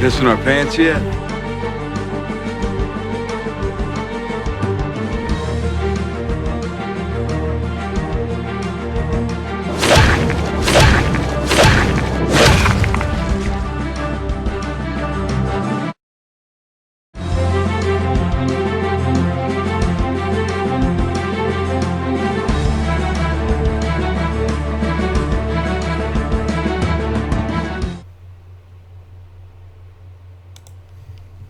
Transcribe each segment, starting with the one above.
Pissing our pants yet?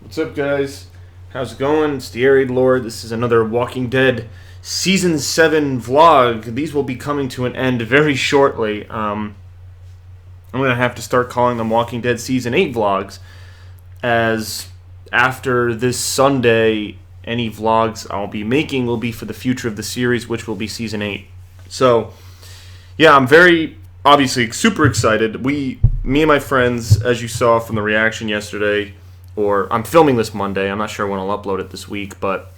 What's up, guys? How's it going? It's the Arid Lord. This is another Walking Dead Season 7 vlog. These will be coming to an end very shortly. I'm going to have to start calling them Walking Dead Season 8 vlogs, as after this Sunday, any vlogs I'll be making will be for the future of the series, which will be Season 8. So, yeah, I'm obviously super excited. Me and my friends, as you saw from the reaction yesterday, or I'm filming this Monday. I'm not sure when I'll upload it this week, but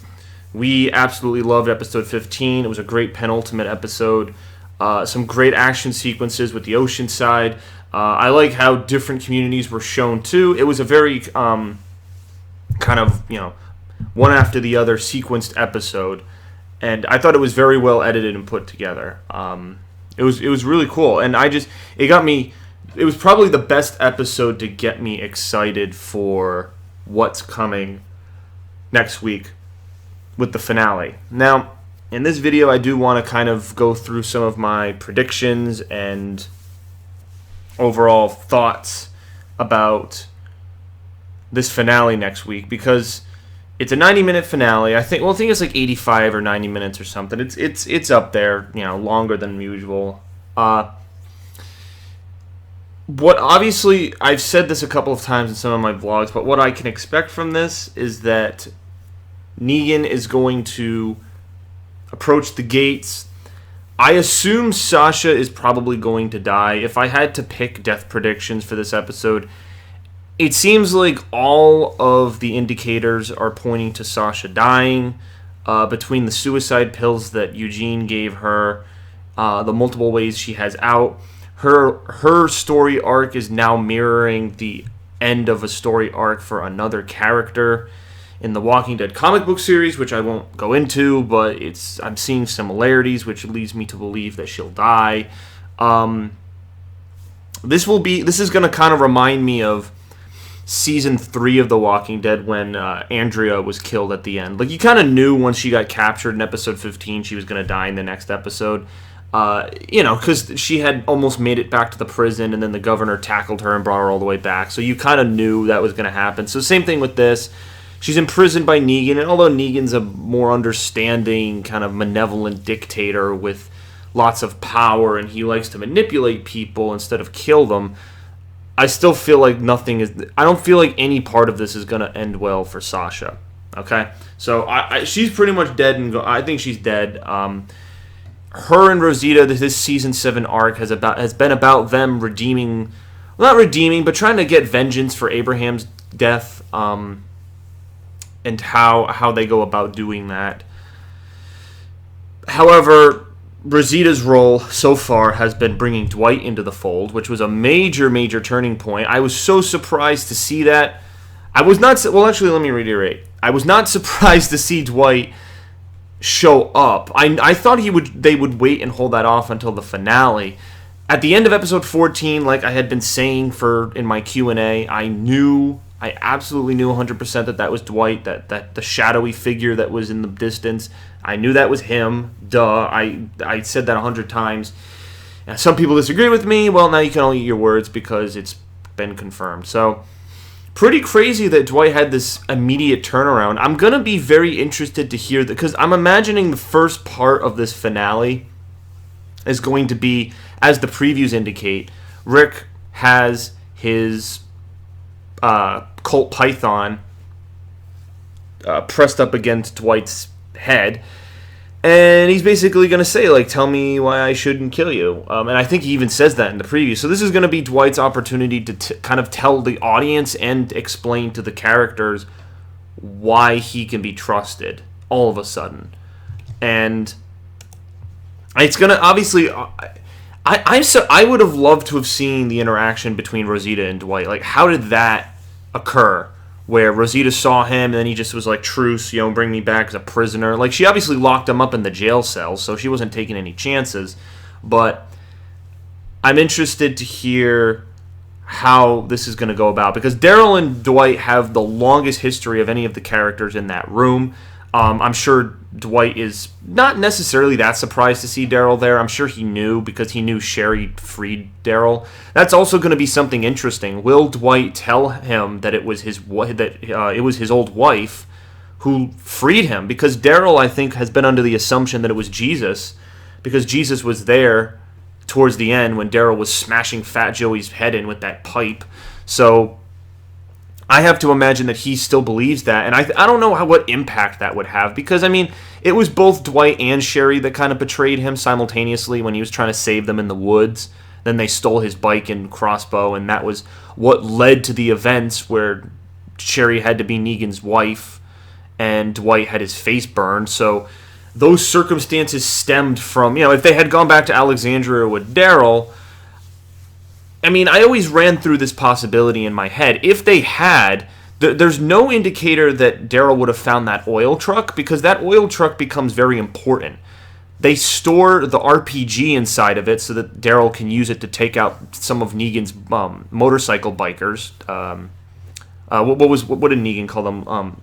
we absolutely loved episode 15. It was a great penultimate episode. Some great action sequences with the ocean side. I like how different communities were shown too. It was a very kind of, one after the other sequenced episode, and I thought it was very well edited and put together. It was really cool, and it got me. It was probably the best episode to get me excited for what's coming next week with the finale. Now, in this video, I do want to kind of go through some of my predictions and overall thoughts about this finale next week, because it's a 90-minute finale. I think it's like 85 or 90 minutes or something. It's up there, longer than usual. What obviously, I've said this a couple of times in some of my vlogs, but what I can expect from this is that Negan is going to approach the gates. I assume Sasha is probably going to die. If I had to pick death predictions for this episode, it seems like all of the indicators are pointing to Sasha dying. Between the suicide pills that Eugene gave her, the multiple ways she has out, her story arc is now mirroring the end of a story arc for another character in the Walking Dead comic book series, which I won't go into, but I'm seeing similarities, which leads me to believe that she'll die. This is going to kind of remind me of Season 3 of The Walking Dead, when Andrea was killed at the end. Like, you kind of knew once she got captured in episode 15 she was going to die in the next episode. Because she had almost made it back to the prison, and then the governor tackled her and brought her all the way back. So you kind of knew that was going to happen. So same thing with this. She's imprisoned by Negan, and although Negan's a more understanding, kind of malevolent dictator with lots of power, and he likes to manipulate people instead of kill them, I still feel like I don't feel like any part of this is going to end well for Sasha. Okay? So she's pretty much dead, and I think she's dead. Her and Rosita, this Season 7 arc has been about them not redeeming, but trying to get vengeance for Abraham's death, and how they go about doing that. However, Rosita's role so far has been bringing Dwight into the fold, which was a major, major turning point. I was so surprised to see that. I was not... Well, actually, let me reiterate. I was not surprised to see Dwight show up. I thought they would wait and hold that off until the finale. At the end of episode 14, like I had been saying in my Q&A, I absolutely knew 100% that was Dwight, that the shadowy figure that was in the distance. I knew that was him. Duh. I said that 100 times. Now, some people disagree with me. Well, now you can only eat your words because it's been confirmed. So, pretty crazy that Dwight had this immediate turnaround. I'm going to be very interested to hear that, because I'm imagining the first part of this finale is going to be, as the previews indicate, Rick has his Colt Python pressed up against Dwight's head, and he's basically going to say, like, tell me why I shouldn't kill you. And I think he even says that in the preview. So this is going to be Dwight's opportunity to kind of tell the audience and explain to the characters why he can be trusted all of a sudden. And it's going to, obviously, I would have loved to have seen the interaction between Rosita and Dwight. Like, how did that occur, where Rosita saw him and then he just was like, truce, bring me back as a prisoner. Like, she obviously locked him up in the jail cell, so she wasn't taking any chances. But I'm interested to hear how this is going to go about, because Daryl and Dwight have the longest history of any of the characters in that room. I'm sure Dwight is not necessarily that surprised to see Daryl there. I'm sure he knew, because he knew Sherry freed Daryl. That's also going to be something interesting. Will Dwight tell him that it was his old wife who freed him? Because Daryl, I think, has been under the assumption that it was Jesus, because Jesus was there towards the end when Daryl was smashing Fat Joey's head in with that pipe. So I have to imagine that he still believes that, and I don't know what impact that would have, because, I mean, it was both Dwight and Sherry that kind of betrayed him simultaneously when he was trying to save them in the woods. Then they stole his bike and crossbow, and that was what led to the events where Sherry had to be Negan's wife, and Dwight had his face burned. So those circumstances stemmed from, if they had gone back to Alexandria with Daryl, I mean, I always ran through this possibility in my head. If they had, there's no indicator that Daryl would have found that oil truck, because that oil truck becomes very important. They store the RPG inside of it so that Daryl can use it to take out some of Negan's motorcycle bikers. What did Negan call them?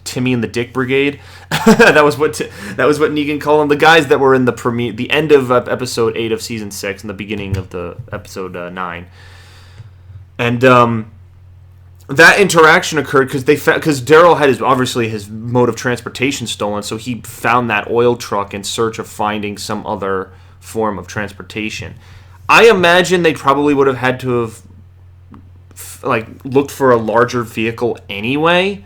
Timmy and the Dick Brigade. that was what Negan called them. The guys that were in the end of episode 8 of season 6 and the beginning of the episode 9. And that interaction occurred because Daryl had his mode of transportation stolen, so he found that oil truck in search of finding some other form of transportation. I imagine they probably would have had to have looked for a larger vehicle anyway,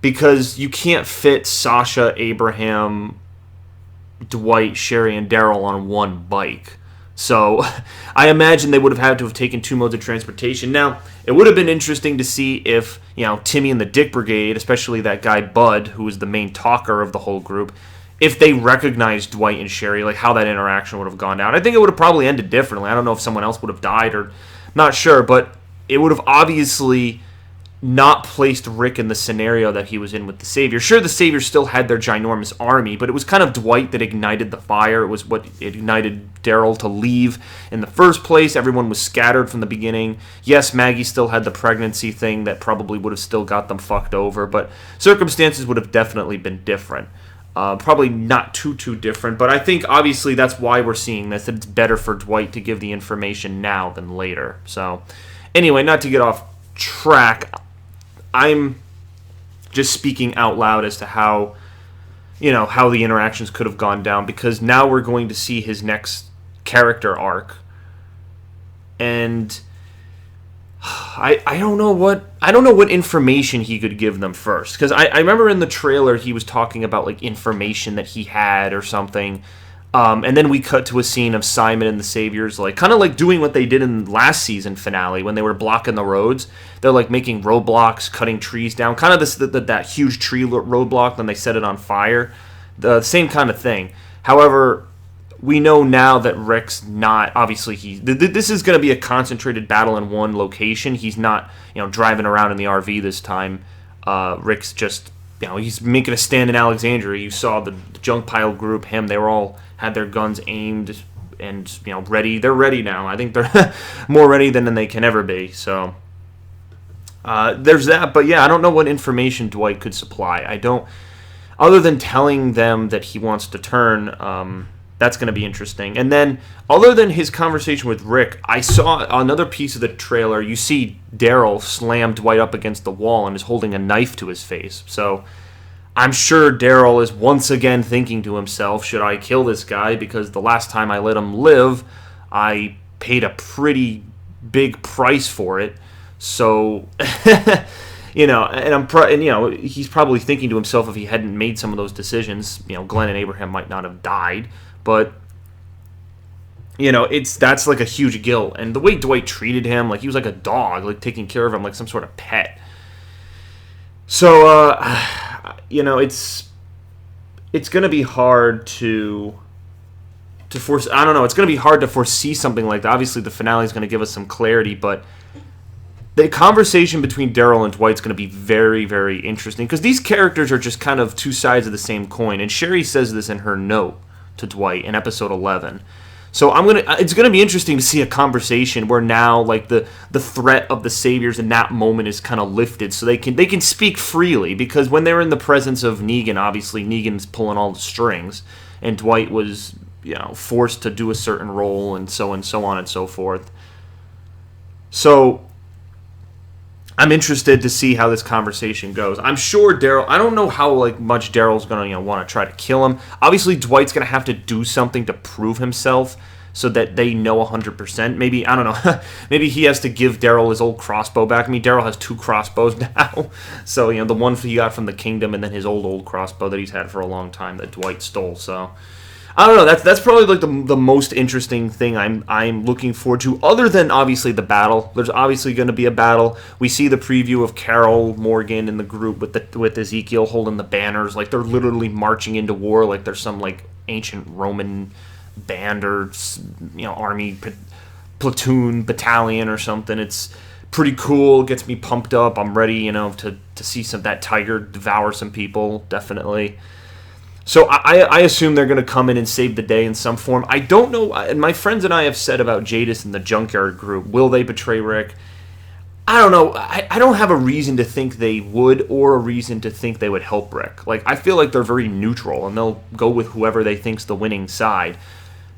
because you can't fit Sasha, Abraham, Dwight, Sherry, and Daryl on one bike. So I imagine they would have had to have taken two modes of transportation. Now, it would have been interesting to see if, Timmy and the Dick Brigade, especially that guy Bud, who was the main talker of the whole group, if they recognized Dwight and Sherry, like how that interaction would have gone down. I think it would have probably ended differently. I don't know if someone else would have died or not sure, but it would have obviously not placed Rick in the scenario that he was in with the Savior. Sure, the Savior still had their ginormous army, but it was kind of Dwight that ignited the fire. It was what ignited Daryl to leave in the first place. Everyone was scattered from the beginning. Yes, Maggie still had the pregnancy thing that probably would have still got them fucked over, but circumstances would have definitely been different. Probably not too different, but I think obviously that's why we're seeing this, that it's better for Dwight to give the information now than later. So, anyway, not to get off track, I'm just speaking out loud as to how the interactions could have gone down, because now we're going to see his next character arc, and I don't know what information he could give them first, because I remember in the trailer he was talking about like information that he had or something. And then we cut to a scene of Simon and the Saviors, like kind of like doing what they did in last season finale when they were blocking the roads. They're like making roadblocks, cutting trees down, kind of that huge tree roadblock. Then they set it on fire, the same kind of thing. However, we know now that Rick's not obviously this is going to be a concentrated battle in one location. He's not driving around in the RV this time. Rick's just he's making a stand in Alexandria. You saw the junk pile group, they were all had their guns aimed and ready. They're ready now. I think they're more ready than they can ever be. So there's that. But yeah, I don't know what information Dwight could supply. I don't, other than telling them that he wants to turn. That's going to be interesting. And then, other than his conversation with Rick, I saw another piece of the trailer. You see Daryl slam Dwight up against the wall and is holding a knife to his face. So I'm sure Daryl is once again thinking to himself, should I kill this guy? Because the last time I let him live, I paid a pretty big price for it. So, he's probably thinking to himself, if he hadn't made some of those decisions, Glenn and Abraham might not have died. But that's like a huge guilt, and the way Dwight treated him, like he was like a dog, like taking care of him like some sort of pet. So it's gonna be hard to force. I don't know. It's gonna be hard to foresee something like that. Obviously, the finale is gonna give us some clarity, but the conversation between Daryl and Dwight's going to be very, very interesting, because these characters are just kind of two sides of the same coin, and Sherry says this in her note to Dwight in episode 11. So it's gonna be interesting to see a conversation where now, like, the threat of the Saviors in that moment is kind of lifted, so they can speak freely, because when they're in the presence of Negan, obviously Negan's pulling all the strings, and Dwight was, forced to do a certain role, and so on and so forth. So I'm interested to see how this conversation goes. I'm sure Daryl, I don't know how much Daryl's going to want to try to kill him. Obviously, Dwight's going to have to do something to prove himself so that they know 100%. Maybe, I don't know, maybe he has to give Daryl his old crossbow back. I mean, Daryl has 2 crossbows now. So, the one he got from the Kingdom, and then his old crossbow that he's had for a long time that Dwight stole. So I don't know. That's probably the most interesting thing I'm looking forward to. Other than obviously the battle, there's obviously going to be a battle. We see the preview of Carol Morgan in the group with Ezekiel holding the banners, like they're literally marching into war, like there's some ancient Roman band or army platoon battalion or something. It's pretty cool. It gets me pumped up. I'm ready, to see that tiger devour some people. Definitely. So I assume they're going to come in and save the day in some form. I don't know, and my friends and I have said about Jadis and the Junkyard group, will they betray Rick? I don't know. I don't have a reason to think they would, or a reason to think they would help Rick. I feel like they're very neutral, and they'll go with whoever they think's the winning side.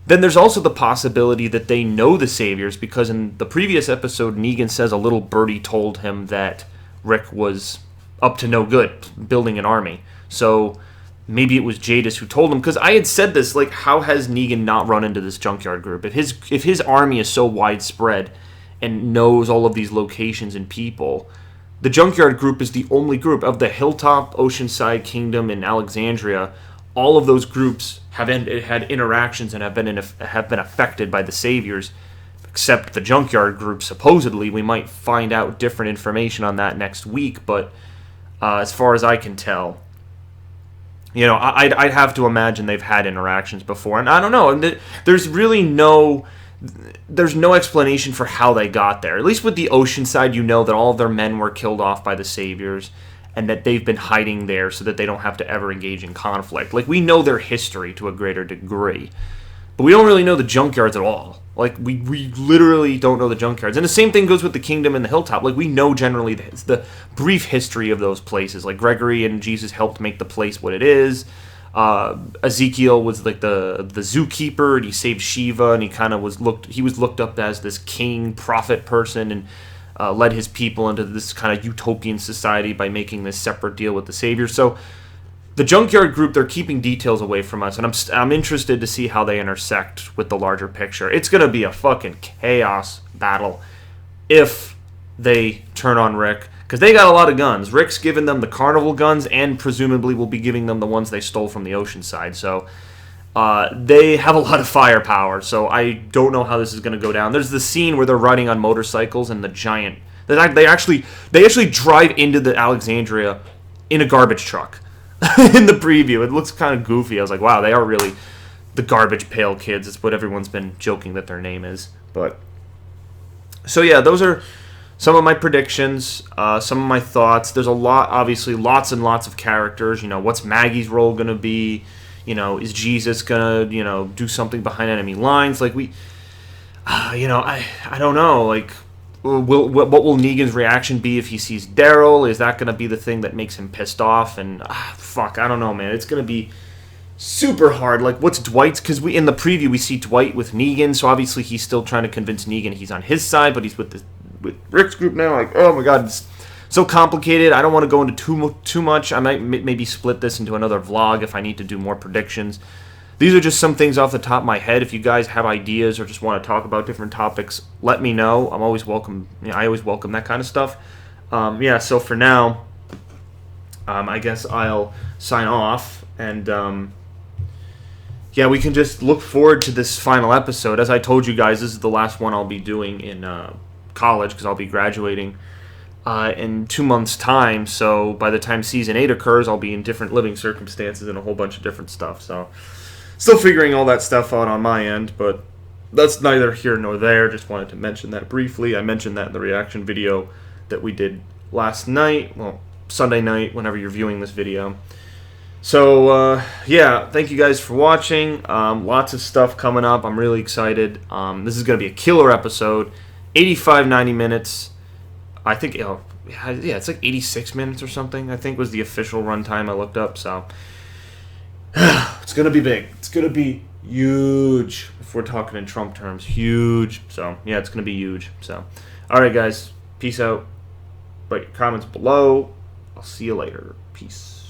Then there's also the possibility that they know the Saviors, because in the previous episode, Negan says a little birdie told him that Rick was up to no good, building an army. So maybe it was Jadis who told him, because I had said this, how has Negan not run into this Junkyard group? If his army is so widespread and knows all of these locations and people, the Junkyard group is the only group of the Hilltop, Oceanside, Kingdom, and Alexandria. All of those groups have had interactions and have been affected by the Saviors, except the Junkyard group. Supposedly, we might find out different information on that next week, but as far as I can tell, I'd have to imagine they've had interactions before, and I don't know. And there's really no explanation for how they got there. At least with the Oceanside, that all of their men were killed off by the Saviors, and that they've been hiding there so that they don't have to ever engage in conflict. We know their history to a greater degree, but we don't really know the Junkyards at all. We literally don't know the Junkyards. And the same thing goes with the Kingdom and the Hilltop. We know generally the brief history of those places. Gregory and Jesus helped make the place what it is. Ezekiel was the zookeeper, and he saved Shiva, and he was looked up as this king, prophet person, and led his people into this kind of utopian society by making this separate deal with the Savior. So the Junkyard group, they're keeping details away from us, and I'm interested to see how they intersect with the larger picture. It's going to be a fucking chaos battle if they turn on Rick, because they got a lot of guns. Rick's given them the carnival guns, and presumably will be giving them the ones they stole from the Oceanside. So they have a lot of firepower, so I don't know how this is going to go down. There's the scene where they're riding on motorcycles, and the giant... They actually drive into the Alexandria in a garbage truck. In the preview, it looks kind of goofy. I was like, wow, they are really the Garbage Pail Kids. It's what everyone's been joking that their name is. But so yeah, those are some of my predictions, some of my thoughts. There's obviously lots and lots of characters. What's Maggie's role gonna be? Is Jesus gonna do something behind enemy lines? I don't know. What will Negan's reaction be if he sees Daryl? Is that going to be the thing that makes him pissed off? And I don't know, man. It's going to be super hard. What's Dwight's? Because in the preview we see Dwight with Negan, so obviously he's still trying to convince Negan he's on his side, but he's with Rick's group now. Oh my god, it's so complicated. I don't want to go into too much. I might maybe split this into another vlog if I need to do more predictions. These are just some things off the top of my head. If you guys have ideas or just want to talk about different topics, let me know. I'm always welcome. I always welcome that kind of stuff. So for now, I guess I'll sign off. And, we can just look forward to this final episode. As I told you guys, this is the last one I'll be doing in college, because I'll be graduating in 2 months' time. So by the time Season 8 occurs, I'll be in different living circumstances and a whole bunch of different stuff. So still figuring all that stuff out on my end, but that's neither here nor there. Just wanted to mention that briefly. I mentioned that in the reaction video that we did last night. Well, Sunday night, whenever you're viewing this video. So, yeah, thank you guys for watching. Lots of stuff coming up. I'm really excited. This is going to be a killer episode. 85, 90 minutes. I think, yeah, it's like 86 minutes or something, I think was the official runtime I looked up. So, it's going to be big. It's going to be huge. If we're talking in Trump terms, huge. So, yeah, it's going to be huge. So, all right, guys. Peace out. Write your comments below. I'll see you later. Peace.